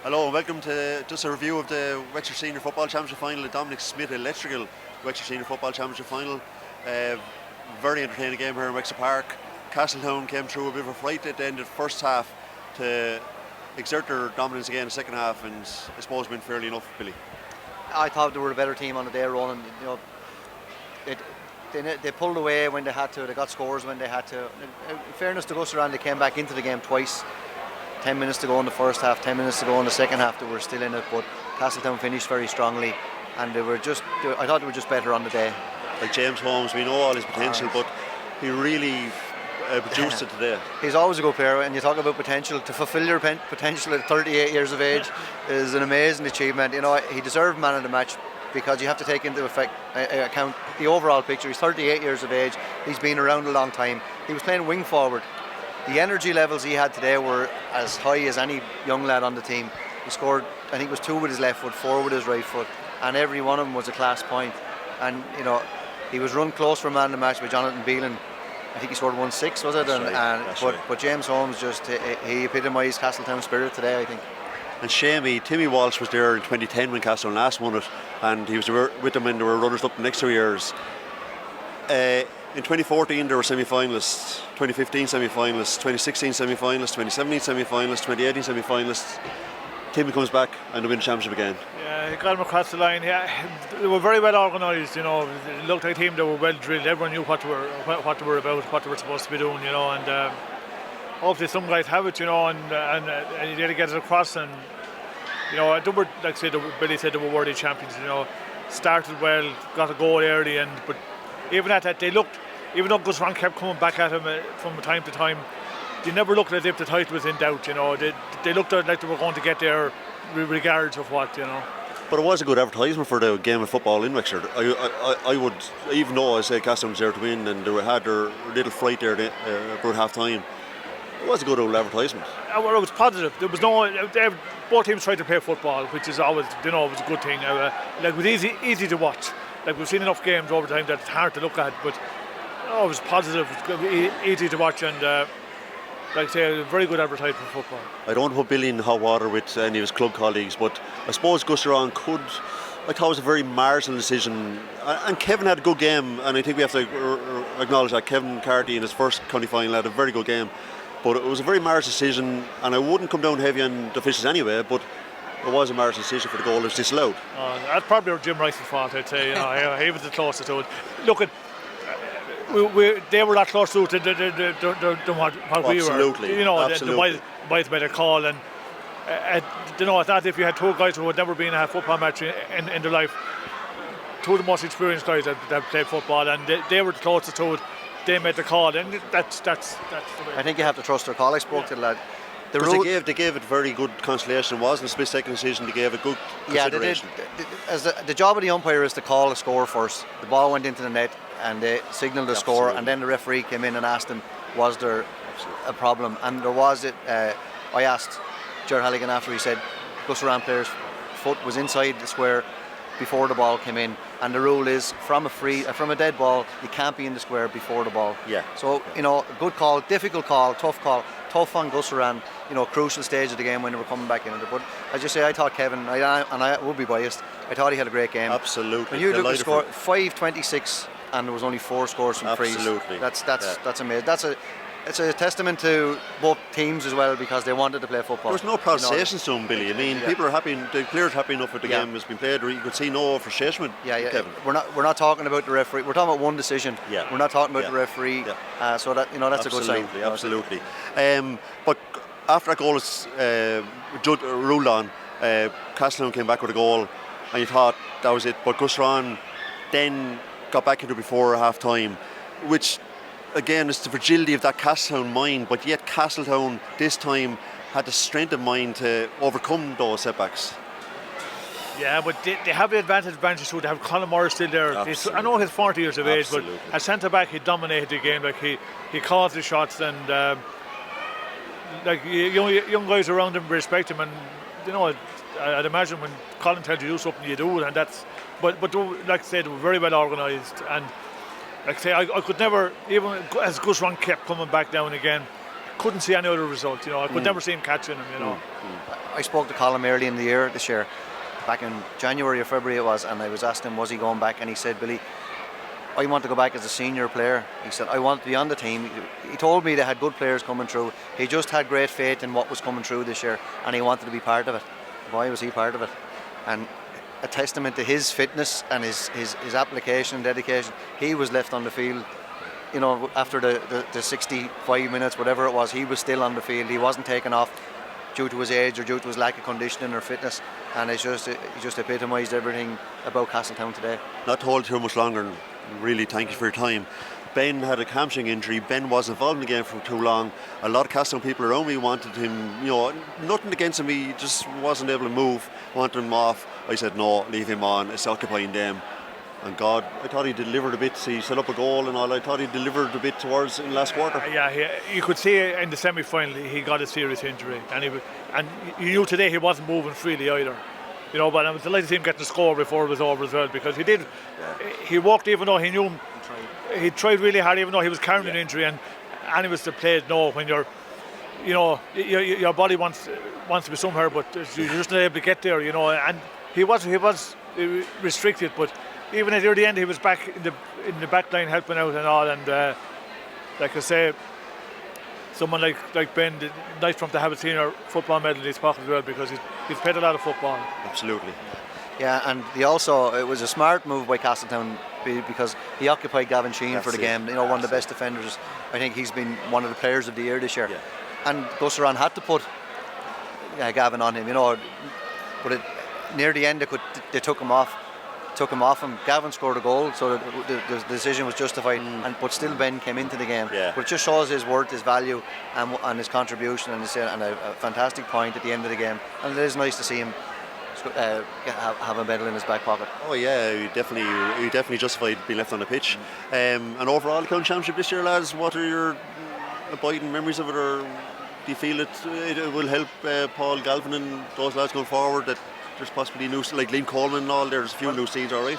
Hello and welcome to just a review of the Wexford Senior Football Championship Final, the Dominic Smith Electrical Wexford Senior Football Championship Final. Very entertaining game here in Wexford Park. Castletown came through a bit of a fright at the end of the first half to exert their dominance again in the second half, and I suppose been fairly enough, Billy. I thought they were a better team on the day, Ronan. They pulled away when they had to, they got scores when they had to. In fairness to Gusserane, they came back into the game twice. 10 minutes to go in the first half, 10 minutes to go in the second half, they were still in it, but Castletown finished very strongly, and I thought they were just better on the day. Like James Holmes, we know all his potential, but he really produced it today. He's always a good player, and you talk about potential. To fulfil your potential at 38 years of age is an amazing achievement. You know, he deserved man of the match because you have to take into account the overall picture. He's 38 years of age, he's been around a long time. He was playing wing forward. The energy levels he had today were as high as any young lad on the team. He scored, I think it was 2 with his left foot, 4 with his right foot, and every one of them was a class point. And you know, he was run close for man of the match by Jonathan Beelan. I think he scored 1-6, was it? But James Holmes he epitomised Castletown spirit today, I think. And Seamie, Timmy Walsh was there in 2010 when Castletown last won it, and he was with them when they were runners up the next 2 years. In 2014 they were semi-finalists, 2015 semi-finalists, 2016 semi-finalists, 2017 semi-finalists, 2018 semi-finalists. Timmy comes back and they win the championship again. Yeah, he got him across the line. Yeah, they were very well organised. You know, it looked like a team that were well drilled. Everyone knew what they were about, what they were supposed to be doing. You know, and hopefully some guys have it. You know, and they had to get it across. And you know, they were, like Billy said, they were worthy champions. You know, started well, got a goal early, but even at that, they looked. Even though Gusserane kept coming back at him from time to time, they never looked as if the title was in doubt. You know, they looked like they were going to get there, regardless of what. You know. But it was a good advertisement for the game of football in Wexford. I would, even though I say Castletowns was there to win and they had their little fright there about half time, it was a good old advertisement. Well, it was positive. There was both teams tried to play football, which is always, you know, it was a good thing. It was easy to watch. Like, we've seen enough games over time that it's hard to look at, but it was positive, it was easy to watch, and like I say, a very good advertisement for football. I don't want to put Billy in hot water with any of his club colleagues, but I suppose Gusserane could. I thought it was a very marginal decision, and Kevin had a good game, and I think we have to acknowledge that Kevin McCarthy in his first county final had a very good game, but it was a very marginal decision, and I wouldn't come down heavy on the officials anyway, but it was a marginal decision for the goal. It was disallowed. That's probably Jim Rice's fault, I'd say. You know, he was the closest to it. Look at. They were that close to it than what we were. Absolutely. You know, absolutely. The boys made a call, and you know, it's not if you had 2 guys who had never been in a football match in their life, 2 of the most experienced guys that played football, and they were the closest to it. They made the call, and that's the way. I think you have to trust their call. I spoke to the lad. They gave it very good consolation. It wasn't a split second decision. They gave it good consideration. The job of the umpire is to call a score first. The ball went into the net and they signalled the score, and then the referee came in and asked him, was there a problem? And there was it. I asked Ger Halligan after, he said Gusserane player's foot was inside the square before the ball came in, and the rule is from a dead ball you can't be in the square before the ball. Yeah. So you know, good call, difficult call, tough on Gusserane. You know, crucial stage of the game when they were coming back into it. But as you say, I thought Kevin, and I would be biased, I thought he had a great game. Absolutely. When you look at the score, 5-26, and there was only 4 scores from frees. Absolutely. That's amazing. It's a testament to both teams as well, because they wanted to play football. There's no protestations to him, Billy. I mean, people are happy. The players are happy enough with the game has been played. You could see no frustration with Kevin. We're not talking about the referee. We're talking about one decision. Yeah. We're not talking about the referee. Yeah. So that, you know, that's a good sign. Absolutely. But after that goal was ruled on, Castletowns came back with a goal, and you thought that was it. But Gusserane then got back into it before half time, which again is the fragility of that Castletowns mind, but yet Castletowns this time had the strength of mind to overcome those setbacks. Yeah, but they have the advantage too. They have Colin Morris still there. I know he's 40 years of age, but as centre back he dominated the game. Like he calls the shots, and like young guys around him respect him, and you know, I'd imagine when Colin tells you to do something, you do it, and that's. But like I said, they were very well organised, and like I say, I could never, even as Gusserane kept coming back down again, couldn't see any other result. You know, I could never see him catching him. You know. I spoke to Colin early in the year this year, back in January or February it was, and I was asking him was he going back, and he said, Billy, I want to go back as a senior player. He said, I want to be on the team. He told me they had good players coming through. He just had great faith in what was coming through this year, and he wanted to be part of it. Boy, was he part of it. And a testament to his fitness and his application and dedication. He was left on the field, you know, after the 65 minutes, whatever it was, he was still on the field. He wasn't taken off due to his age or due to his lack of conditioning or fitness. And it just epitomised everything about Castletown today. Not to hold too much longer, and really thank you for your time. Ben had a hamstring injury. Ben wasn't involved in the game for too long. A lot of Castletown people around me wanted him, you know, nothing against him, he just wasn't able to move, wanted him off. I said no, leave him on, it's occupying them. And God, I thought he delivered a bit. He set up a goal and all. I thought he delivered a bit towards in the last quarter. You could see in the semi-final he got a serious injury, and you knew today he wasn't moving freely either. You know, but I was delighted to see him getting the score before it was over as well, because he did. Yeah. He walked even though he knew he tried really hard, even though he was carrying an injury, and he was to play no when you're, you know, your body wants to be somewhere, but you're just not able to get there. You know, and he was restricted, but even at the end he was back in the back line helping out and all, and like I say, someone like Ben, nice for him to have a senior football medal in his pocket as well, because he's played a lot of football. Absolutely. Yeah, and it was a smart move by Castletown because he occupied Gavin Sheehan for the game. You know, one of the best defenders. I think he's been one of the players of the year this year. Yeah. And Gusserane had to put Gavin on him, you know, but near the end they took him off him. Gavin scored a goal, so the decision was justified. But still Ben came into the game. Yeah. But it just shows his worth, his value, and his contribution, and a fantastic point at the end of the game. And it is nice to see him have a medal in his back pocket. Oh yeah, he definitely justified being left on the pitch. And overall, the county championship this year, lads, what are your abiding memories of it, or do you feel it will help Paul Galvin and those lads going forward, that there's possibly new, like Liam Coleman and all, there's a few new seeds, all right?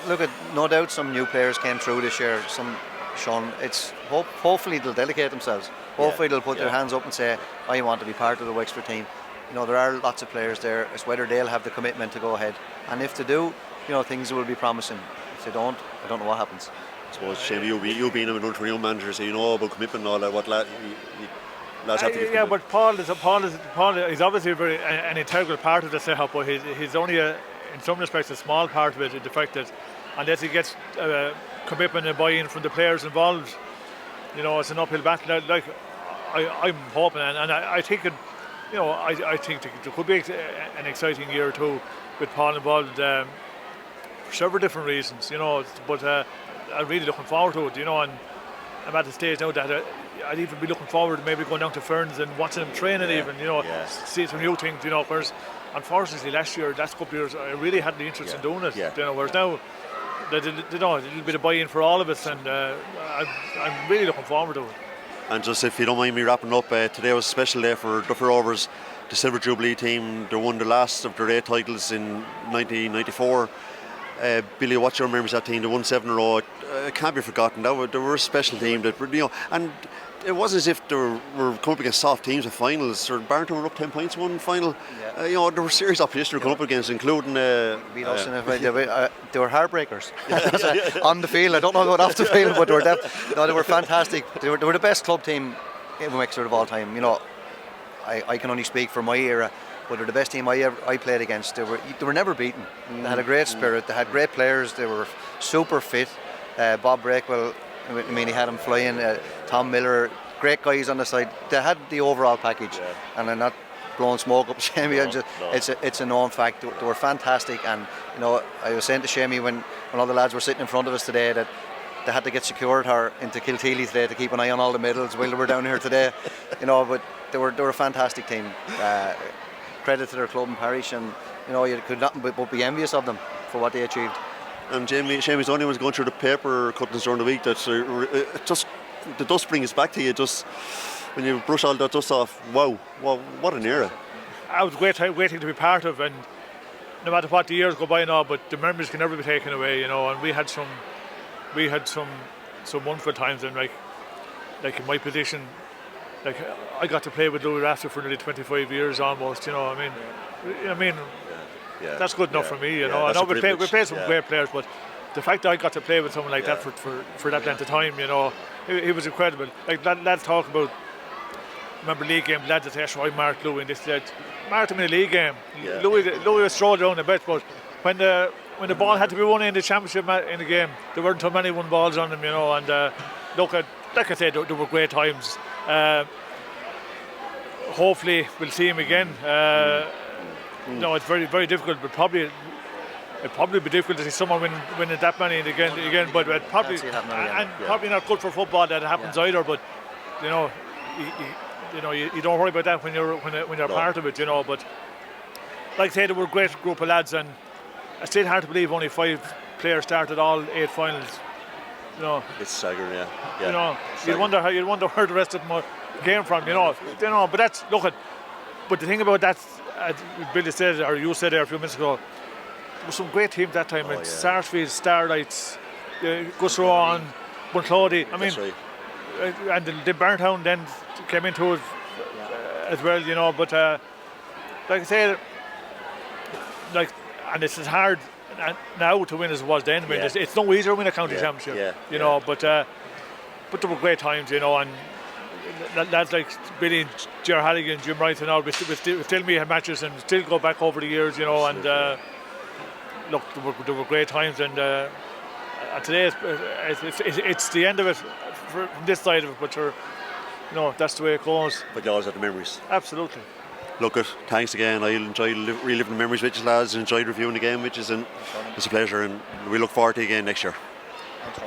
Look, no doubt some new players came through this year. Some Sean, hopefully they'll dedicate themselves. Hopefully they'll put their hands up and say, I want to be part of the Wexford team. You know, there are lots of players there. It's whether they'll have the commitment to go ahead. And if they do, you know, things will be promising. If they don't, I don't know what happens. I suppose, Seamie, you being a under 21 manager, so you know about commitment and all that, what lads have to give. Yeah, but Paul is obviously an integral part of the setup, but he's only in some respects a small part of it, the fact that unless he gets commitment and buy-in from the players involved, you know, it's an uphill battle. Like I'm hoping, and I think it, you know, I think there could be an exciting year or two with Paul involved for several different reasons, you know. But I'm really looking forward to it, you know, and I'm at the stage now that I'd even be looking forward to maybe going down to Ferns and watching them training, even, you know, see some new things, you know. Whereas unfortunately last couple of years, I really had the interest in doing it, you know. Whereas now, you know, a little bit of buy-in for all of us, and I'm really looking forward to it. And just if you don't mind me wrapping up, today was a special day for Duffer Rovers, the Silver Jubilee team. They won the last of their 8 titles in 1994. Billy, what's your memories of that team? They won 7 in a row. It can't be forgotten. They were a special team that, you know, and it wasn't as if they were coming up against soft teams in finals. Or Barrington were up 10 points one final. You know, there were serious opposition to come up against, including they were heartbreakers on the field. I don't know about off the field, but they were fantastic. They were the best club team in Wexford of all time. You know, I can only speak for my era, but they're the best team I played against. They were never beaten. They had a great spirit. They had great players. They were super fit. Bob Breakwell, I mean, he had him flying. Tom Miller, great guys on the side. They had the overall package, and they're not blowing smoke up Seamie. It's a known fact. They were fantastic, and you know, I was saying to Seamie when all the lads were sitting in front of us today that they had to get secured her into Kilteely today to keep an eye on all the medals while they were down here today. You know, but they were a fantastic team. Credit to their club and parish, and you know, you could nothing but be envious of them for what they achieved. And Seamie's only was going through the paper cuttings during the week that just the dust brings back to you. Just when you brush all that dust off, wow, what an era! I was waiting to be part of, and no matter what the years go by now, but the memories can never be taken away, you know. And we had some wonderful times, and like in my position, like I got to play with Louis Rafter for nearly 25 years almost. You know, I mean, that's good enough for me. You know, I know we played some great players, but the fact that I got to play with someone like that for that length of time, you know, he was incredible. Like lads talk about, remember league game, lads that say, I marked Louis in this. Marked him in a league game. Louis was thrown down a bit, but when the ball had to be won in the championship in the game, there weren't too many won balls on him, you know. And like I said, there were great times. Hopefully we'll see him again. No, it's very, very difficult, but it'd probably be difficult to see someone winning that many again. But it probably probably not good for football that it happens either. But you know, you don't worry about that when you're part of it, you know. But like I say, they were a great group of lads, and it's still hard to believe only 5 players started all 8 finals. You know, it's staggering, yeah. You know, you'd wonder where the rest of them came from. You know, but that's But the thing about that, Billy said, or you said there a few minutes ago, there were some great teams that time. Sarsfield, Starlights, Gusserane, Bunclody. I mean, and the Burntown then came into it as well, you know. But like I said, and it's as hard now to win as it was then. I mean, it's no easier to win a county championship, you know. But there were great times, you know, and lads like Billy, Ger Halligan, Jim Wright, and all. We still meet matches and still go back over the years, you know. And look, there were great times, and today it's the end of it from this side of it. But you know, that's the way it goes. But you always have the memories. Absolutely. Look, thanks again. I enjoyed reliving the memories with you lads, and enjoyed reviewing the game with you, and it's a pleasure, and we look forward to it again next year.